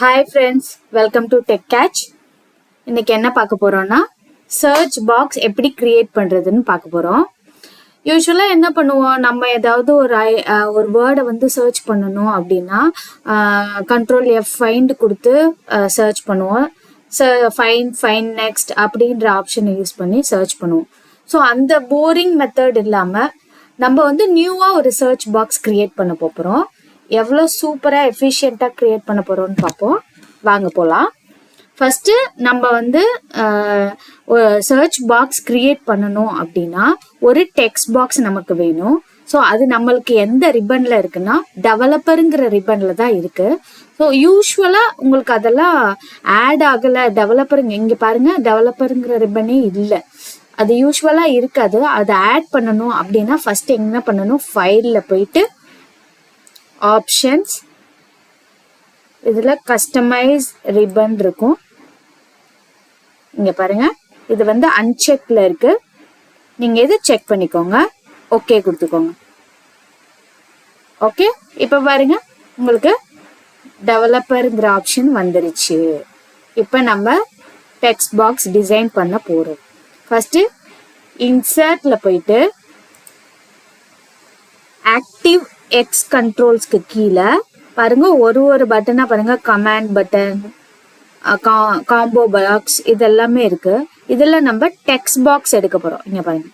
Hi friends, welcome to Techcache. இன்னைக்கு என்ன பார்க்க போறோம்னா search box எப்படி கிரியேட் பண்றதுன்னு பார்க்க போறோம். யூசுவலா என்ன பண்ணுவோம், நம்ம ஏதாவது ஒரு வேர்டை வந்து சர்ச் பண்ணணும் அப்படின்னா கண்ட்ரோல் எஃப் ஃபைண்ட் கொடுத்து சர்ச் பண்ணுவோம். ஃபைண்ட் நெக்ஸ்ட் அப்படின்ற ஆப்ஷனை யூஸ் பண்ணி சர்ச் பண்ணுவோம். ஸோ அந்த போரிங் மெத்தட் இல்லாம நம்ம வந்து நியூவா ஒரு சர்ச் பாக்ஸ் கிரியேட் பண்ண போறோம். எவ்வளோ சூப்பராக எஃபிஷியண்ட்டாக க்ரியேட் பண்ண போகிறோம்னு பார்ப்போம். வாங்க போகலாம். ஃபஸ்ட்டு நம்ம வந்து சர்ச் பாக்ஸ் க்ரியேட் பண்ணணும் அப்படின்னா ஒரு டெக்ஸ்ட் பாக்ஸ் நமக்கு வேணும். ஸோ அது நம்மளுக்கு எந்த ரிப்பனில் இருக்குன்னா டெவலப்பருங்கிற ரிப்பனில் தான் இருக்குது. ஸோ யூஸ்வலாக உங்களுக்கு அதெல்லாம் ஆட் ஆகலை. டெவலப்பருங்க இங்கே பாருங்கள், டெவலப்பருங்கிற ரிப்பனே இல்லை. அது யூஸ்வலாக இருக்காது. அதை ஆட் பண்ணணும் அப்படின்னா ஃபஸ்ட்டு என்ன பண்ணணும், ஃபைலில் போயிட்டு ஆப்ஷன்ஸ், இதுல கஸ்டமைஸ் ரிப்பன் இருக்கும். இங்க பாருங்க, இது வந்து அன்செக்ல இருக்கு. நீங்க இது செக் பண்ணிக்கோங்க, ஓகே கொடுத்துக்கோங்க. ஓகே, இப்ப பாருங்க உங்களுக்கு டெவலப்பர்ங்கிற ஆப்ஷன் வந்துருச்சு. இப்ப நம்ம டெக்ஸ்ட் பாக்ஸ் டிசைன் பண்ண போறோம். ஃபர்ஸ்ட் இன்சர்ட்ல போயிட்டு ஆக்டிவ் எக்ஸ் கண்ட்ரோல்ஸ்க்கு கீழே பாருங்க, ஒரு பட்டனா பாருங்க, கமாண்ட் பட்டன், காம்போ பாக்ஸ், இதெல்லாமே இருக்கு. இதுல நம்ம டெக்ஸ்ட் பாக்ஸ் எடுக்க போறோம். இங்க பாருங்க,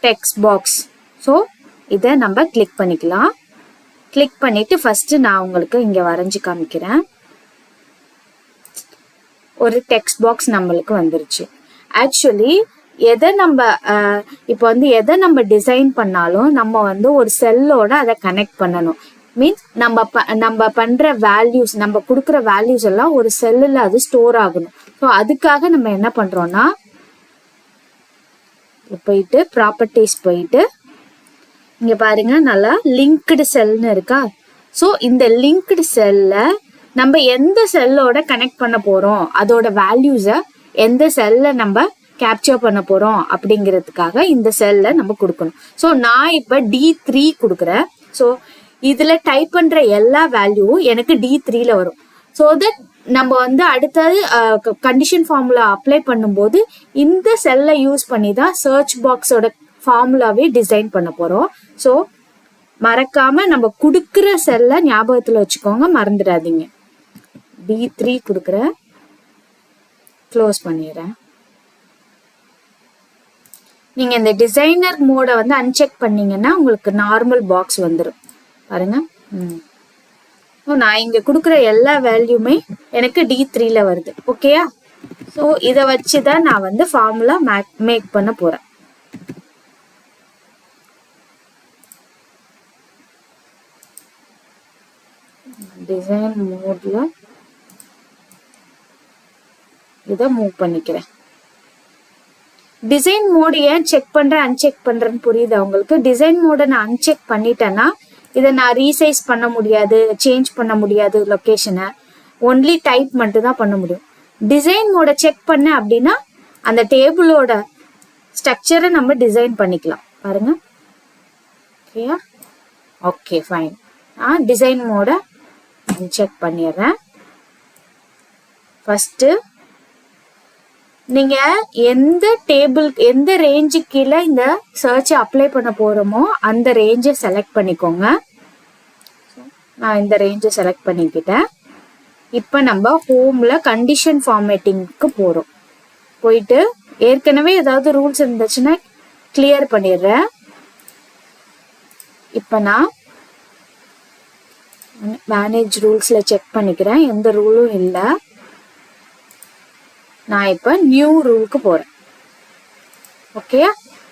டெக்ஸ்ட் பாக்ஸ். ஸோ இதை நம்ம கிளிக் பண்ணிக்கலாம். கிளிக் பண்ணிட்டு ஃபர்ஸ்ட் நான் உங்களுக்கு இங்க வரைஞ்சு காமிக்கிறேன். ஒரு டெக்ஸ்ட் பாக்ஸ் நம்மளுக்கு வந்துருச்சு. ஆக்சுவலி எதை நம்ம இப்போ வந்து எதை நம்ம டிசைன் பண்ணாலும் நம்ம வந்து ஒரு செல்லோட அதை கனெக்ட் பண்ணணும். மீன்ஸ் நம்ம பண்ற வேல்யூஸ், நம்ம கொடுக்குற வேல்யூஸ் எல்லாம் ஒரு செல்லில் அது ஸ்டோர் ஆகணும். ஸோ அதுக்காக நம்ம என்ன பண்றோம்னா போயிட்டு ப்ராப்பர்ட்டிஸ் போயிட்டு இங்க பாருங்க, நல்லா லிங்க்டு செல்னு இருக்கா. ஸோ இந்த லிங்க்டு செல்ல நம்ம எந்த செல்லோட கனெக்ட் பண்ண போறோம், அதோட வேல்யூஸை எந்த செல்ல நம்ம கேப்சர் பண்ண போறோம் அப்படிங்கிறதுக்காக இந்த செல்ல நம்ம கொடுக்கணும். ஸோ நான் இப்ப D3 கொடுக்குறேன். ஸோ இதுல டைப் பண்ற எல்லா வேல்யூவும் எனக்கு D3ல வரும். ஸோ தட் நம்ம வந்து அடுத்தது கண்டிஷன் ஃபார்முலா அப்ளை பண்ணும்போது இந்த செல்லை யூஸ் பண்ணி தான் சர்ச் பாக்ஸோட ஃபார்முலாவே டிசைன் பண்ண போறோம். ஸோ மறக்காம நம்ம கொடுக்குற செல்லை ஞாபகத்துல வச்சுக்கோங்க, மறந்துடாதீங்க. D3 கொடுக்குறேன், க்ளோஸ் பண்ணிடுறேன். நீங்க இந்த டிசைனர் மோட வந்து அன்செக் பண்ணீங்கன்னா உங்களுக்கு நார்மல் பாக்ஸ் வந்துடும். பாருங்க, நான் இங்க கொடுக்குற எல்லா வேல்யூமே எனக்கு D3ல வருது. ஓகேயா? ஸோ இதை வச்சுதான் நான் வந்து ஃபார்முலா மேக் பண்ண போறேன். டிசைன் மோட்ல இதை மூவ் பண்ணிக்கிறேன். டிசைன் மோடு ஏன் செக் பண்றேன் அன்செக் பண்றேன்னு புரியுது உங்களுக்கு? டிசைன் மோட நான் அன்செக் பண்ணிட்டேன்னா இதை நான் ரீசைஸ் பண்ண முடியாது, சேஞ்ச் பண்ண முடியாது லொகேஷனை. ஒன்லி டைப் மட்டும் தான் பண்ண முடியும். டிசைன் மோட செக் பண்ண அப்படின்னா அந்த டேபிளோட ஸ்ட்ரக்சரை நம்ம டிசைன் பண்ணிக்கலாம். பாருங்க, ஓகேயா? Okay, fine. டிசைன் மோட அன்செக் பண்ணிடுறேன். ஃபர்ஸ்ட் நீங்க எந்த டேபிள், எந்த ரேஞ்சுக்கு கீழே இந்த சர்ச் அப்ளை பண்ண போறோமோ அந்த ரேஞ்சை செலக்ட் பண்ணிக்கோங்க. நான் இந்த ரேஞ்சை செலக்ட் பண்ணிக்கிட்டேன். இப்ப நம்ம ஹோம்ல கண்டிஷன் ஃபார்மேட்டிங்க்கு போறோம். போயிட்டு ஏற்கனவே ஏதாவது ரூல்ஸ் இருந்துச்சுன்னா கிளியர் பண்ணிடுறேன். இப்ப நான் மேனேஜ் ரூல்ஸ்ல செக் பண்ணிக்கிறேன், எந்த ரூலும் இல்லை. நான் இப்ப நியூ ரூலுக்கு போறேன். ஓகே,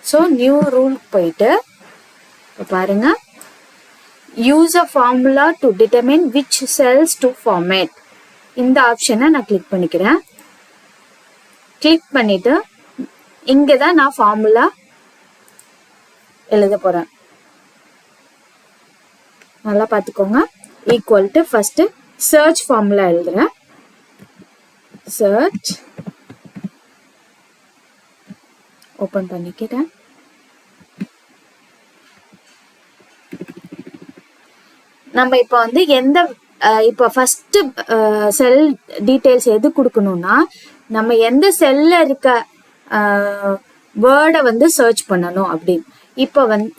ஸோ நியூ ரூல் போயிட்டு பாருங்க, use a formula to determine which cells to format, இந்த ஆப்ஷனை நான் கிளிக் பண்ணிக்கிறேன். கிளிக் பண்ணிட்டு இங்கதான் நான் ஃபார்முலா எழுத போறேன். நல்லா பார்த்துக்கோங்க. Equal to first search formula எழுதுறேன். சர்ச் ஓபன் பண்ணிக்கிறேன். நம்ம இப்ப வந்து எந்த இப்போ ஃபர்ஸ்ட் செல் டீடைல்ஸ் எது கொடுக்கணும்னா நம்ம எந்த செல்ல இருக்க வேர்டை வந்து சர்ச் பண்ணணும் அப்படின்னு.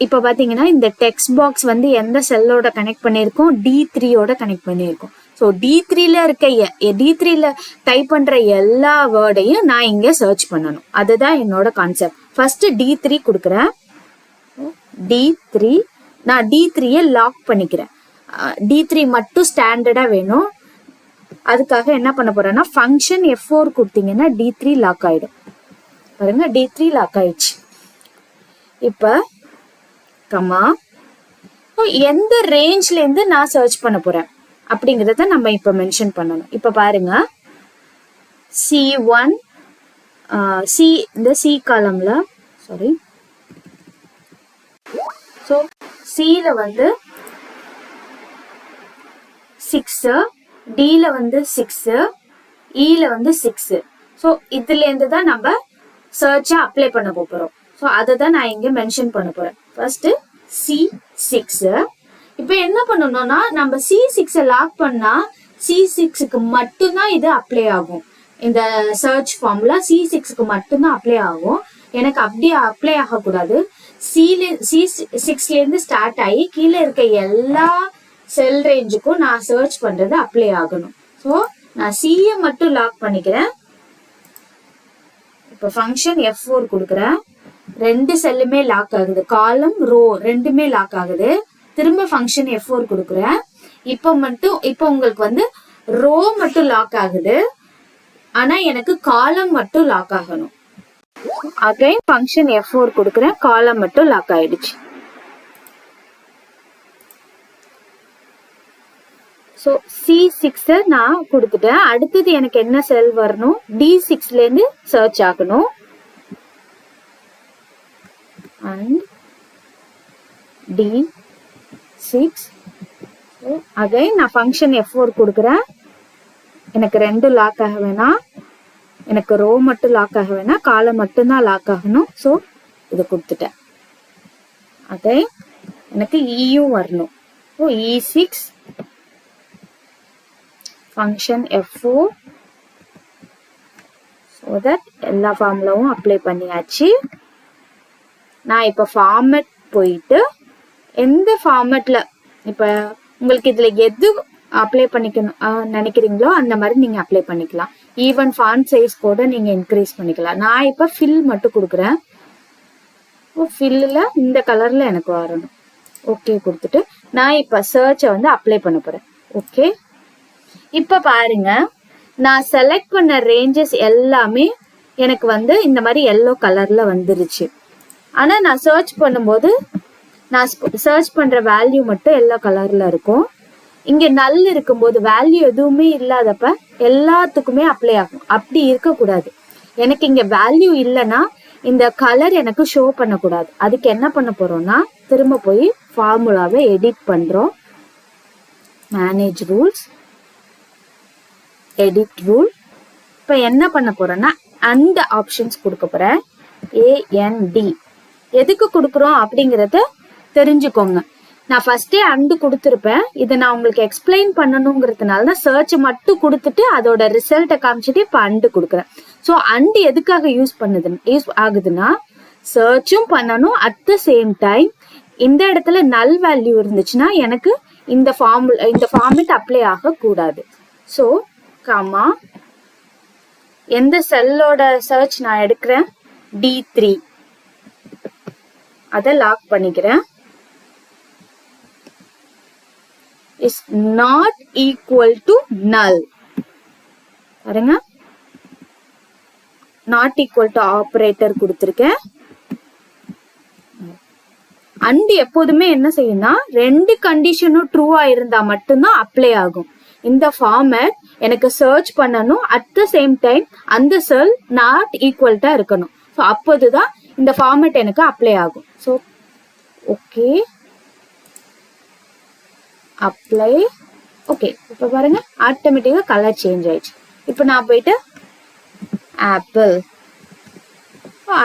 இப்போ பாத்தீங்கன்னா இந்த டெக்ஸ்ட் பாக்ஸ் வந்து எந்த செல்லோட கனெக்ட் பண்ணியிருக்கோம், D3யோட கனெக்ட் பண்ணியிருக்கோம். ஸோ D3ல இருக்க D3ல டைப் பண்ற எல்லா வேர்டையும் நான் இங்க சர்ச் பண்ணணும். அதுதான் என்னோட கான்செப்ட். ஃபர்ஸ்ட் D3 கொடுக்குறேன். D3 நான் D3ய லாக் பண்ணிக்கிறேன். D3 மட்டும் ஸ்டாண்டர்டா வேணும். அதுக்காக என்ன பண்ண போறேன்னா ஃபங்க்ஷன் F4 கொடுத்தீங்கன்னா D3 லாக் ஆயிடும். பாருங்க D3 லாக் ஆயிடுச்சு. இப்ப கமா எந்த ரேஞ்ச்ல இருந்து நான் சர்ச் பண்ண போறேன் அப்படிங்கறத நம்ம இப்ப மென்ஷன் பண்ணணும். இப்ப பாருங்க C1 இந்த C காலம்ல சாரி சோ Cல வந்து 6, Dல வந்து 6, Eல வந்து 6. ஸோ இதுல இருந்து தான் நம்ம சர்ச்சை அப்ளை பண்ண போறோம். ஸோ அதை தான் நான் இங்க மென்ஷன் பண்ண போறேன். First C6. இப்போ என்ன பண்ணணும்னா நம்ம C6 லாக் பண்ணா C6க்கு மட்டும்தான் இது அப்ளை ஆகும். இந்த சர்ச் ஃபார்ம்ல C6க்கு மட்டும்தான் அப்ளை ஆகும். எனக்கு அப்படியே அப்ளை ஆகக்கூடாது. C6ல இருந்து ஸ்டார்ட் ஆகி கீழே இருக்க எல்லா செல் ரேஞ்சுக்கும் நான் சர்ச் பண்றது அப்ளை ஆகணும். ஸோ நான் C மட்டும் லாக் பண்ணிக்கிறேன். இப்போ ஃபங்க்ஷன் F4 கொடுக்குறேன். ரெண்டு செல்லுமே லாக் ஆகுது. காலம் ரோ ரெண்டுமே லாக் ஆகுது. திரும்ப ஃபங்க்ஷன் F4 கொடுக்குறேன். இப்போ உங்களுக்கு வந்து ரோ மட்டும் லாக் ஆகுது. ஆனா எனக்கு காலம் மட்டும் லாக் ஆகணும். அகைன் ஃபங்க்ஷன் F4 கொடுக்குறேன். காலம் மட்டும் லாக் ஆயிடுச்சு. ஸோ C6 நான் கொடுத்துட்டேன். அடுத்தது எனக்கு என்ன செல் வரணும், D6ல இருந்து சர்ச் ஆகணும். And D6. அகைன் நான் ஃபங்க்ஷன் F4 கொடுக்குறேன். எனக்கு ரெண்டு லாக் ஆக வேணாம், எனக்கு ரோ மட்டும் லாக் ஆக வேணாம், காலம் மட்டும்தான் லாக் ஆகணும். ஸோ இது கொடுத்துட்டேன். அகைன் எனக்கு ஈயும் வரணும். So E6 function F4. So that எல்லா ஃபார்முலாவும் அப்ளை பண்ணியாச்சு. நான் இப்போ ஃபார்மேட் போயிட்டு எந்த ஃபார்மேட்ல இப்போ உங்களுக்கு இதுல எது அப்ளை பண்ணிக்கணும் நினைக்கிறீங்களோ அந்த மாதிரி நீங்க அப்ளை பண்ணிக்கலாம். ஈவன் ஃபாண்ட் சைஸ் கூட நீங்க இன்க்ரீஸ் பண்ணிக்கலாம். நான் இப்போ ஃபில் மட்டும் கொடுக்குறேன். ஃபில்ல இந்த கலர்ல எனக்கு வரணும். ஓகே கொடுத்துட்டு நான் இப்போ சர்ச்சை வந்து அப்ளை பண்ண போறேன். ஓகே இப்ப பாருங்க, நான் செலக்ட் பண்ண ரேஞ்சஸ் எல்லாமே எனக்கு வந்து இந்த மாதிரி எல்லோ கலர்ல வந்துருச்சு. ஆனா நான் சர்ச் பண்ணும்போது நான் சர்ச் பண்ற வேல்யூ மட்டும் எல்லோ கலர்ல இருக்கும். இங்க நல் இருக்கும்போது வேல்யூ எதுவுமே இல்லாதப்ப எல்லாத்துக்குமே அப்ளை ஆகும். அப்படி இருக்கக்கூடாது. எனக்கு இங்க வேல்யூ இல்லைன்னா இந்த கலர் எனக்கு ஷோ பண்ணக்கூடாது. அதுக்கு என்ன பண்ண போறோம்னா திரும்ப போய் ஃபார்முலாவை எடிட் பண்றோம். Manage rules, edit rule. இப்ப என்ன பண்ண போறேன்னா அந்த ஆப்ஷன்ஸ் கொடுக்க போறேன். AND எதுக்கு கொடுக்குறோம் அப்படிங்கறத தெரிஞ்சுக்கோங்க. நான் ஃபர்ஸ்டே அண்டு கொடுத்துருப்பேன். இதை நான் உங்களுக்கு எக்ஸ்பிளைன் பண்ணணுங்கிறதுனால தான் சர்ச் மட்டும் கொடுத்துட்டு அதோட ரிசல்ட்டை காமிச்சிட்டு இப்போ அண்டு கொடுக்குறேன். ஸோ அண்டு எதுக்காக யூஸ் ஆகுதுன்னா சர்ச்சும் பண்ணணும், அட் த சேம் டைம் இந்த இடத்துல நல் வேல்யூ இருந்துச்சுன்னா எனக்கு இந்த ஃபார்மேட் அப்ளை ஆகக்கூடாது. ஸோ கமா எந்த செல்லோட சர்ச் நான் எடுக்கிறேன், D3, அதை லாக் பண்ணிக்கிறேன். is not equal to null. பாருங்க, not equal to ஆபரேட்டர் கொடுத்திருக்கேன். அண்ட் எப்போதுமே என்ன செய்யும்னா ரெண்டு கண்டிஷனும் ட்ரூவா இருந்தா மட்டும்தான் அப்ளை ஆகும். இந்த ஃபார்மேட் எனக்கு சர்ச் பண்ணணும், அட் த சேம் டைம் அந்த செல் நாட் ஈக்குவல்ட்டா இருக்கணும். ஸோ அப்போதுதான் இந்த ஃபார்மேட் எனக்கு அப்ளை ஆகும். So okay apply. ஓகே இப்போ பாருங்க ஆட்டோமேட்டிக்கா கலர் சேஞ்ச் ஆயிடுச்சு. இப்போ நான் போயிட்டு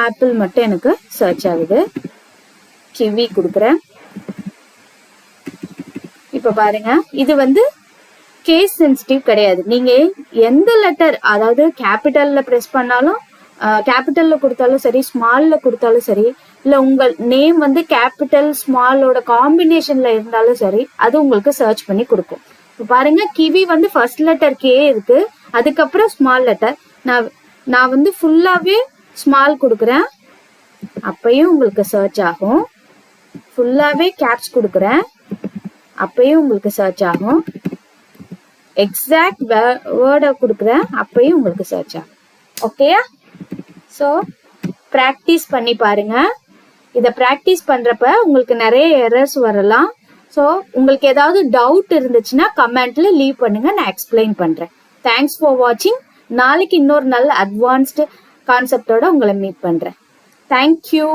ஆப்பிள் மட்டும் எனக்கு சர்ச் ஆகுது. கிவி கொடுக்குறேன். இப்ப பாருங்க இது வந்து கேஸ் சென்சிட்டிவ் கிடையாது. நீங்க எந்த லெட்டர், அதாவது கேபிட்டல்ல பிரஸ் பண்ணாலும், கேபிட்டல்ல கொடுத்தாலும் சரி, ஸ்மால்ல கொடுத்தாலும் சரி, இல்ல உங்க நேம் வந்து கேபிட்டல் ஸ்மாலோட காம்பினேஷன்ல இருந்தாலும் சரி, அது உங்களுக்கு சர்ச் பண்ணி கொடுக்கும். இப்போ பாருங்க, கிவி வந்து ஃபர்ஸ்ட் லெட்டர் கே இருக்கு, அதுக்கப்புறம் ஸ்மால் லெட்டர். நான் வந்து ஃபுல்லாவே ஸ்மால் கொடுக்குறேன், அப்பயும் உங்களுக்கு சர்ச் ஆகும். ஃபுல்லாவே கேப்ஸ் கொடுக்குறேன், அப்பயும் உங்களுக்கு சர்ச் ஆகும். எக்ஸாக்ட் வேர்டை கொடுக்குறேன், அப்பயும் உங்களுக்கு சர்ச் ஆகும். ஓகேயா? ஸோ ப்ராக்டிஸ் பண்ணி பாருங்க. இதை ப்ராக்டிஸ் பண்றப்ப உங்களுக்கு நிறைய எரர்ஸ் வரலாம். ஸோ உங்களுக்கு ஏதாவது டவுட் இருந்துச்சுன்னா கமெண்ட்ல லீவ் பண்ணுங்க, நான் எக்ஸ்பிளைன் பண்றேன். தேங்க்ஸ் ஃபார் வாட்சிங். நாளைக்கு இன்னொரு நல்ல அட்வான்ஸ்டு கான்செப்டோட உங்களை மீட் பண்றேன். தேங்க்யூ.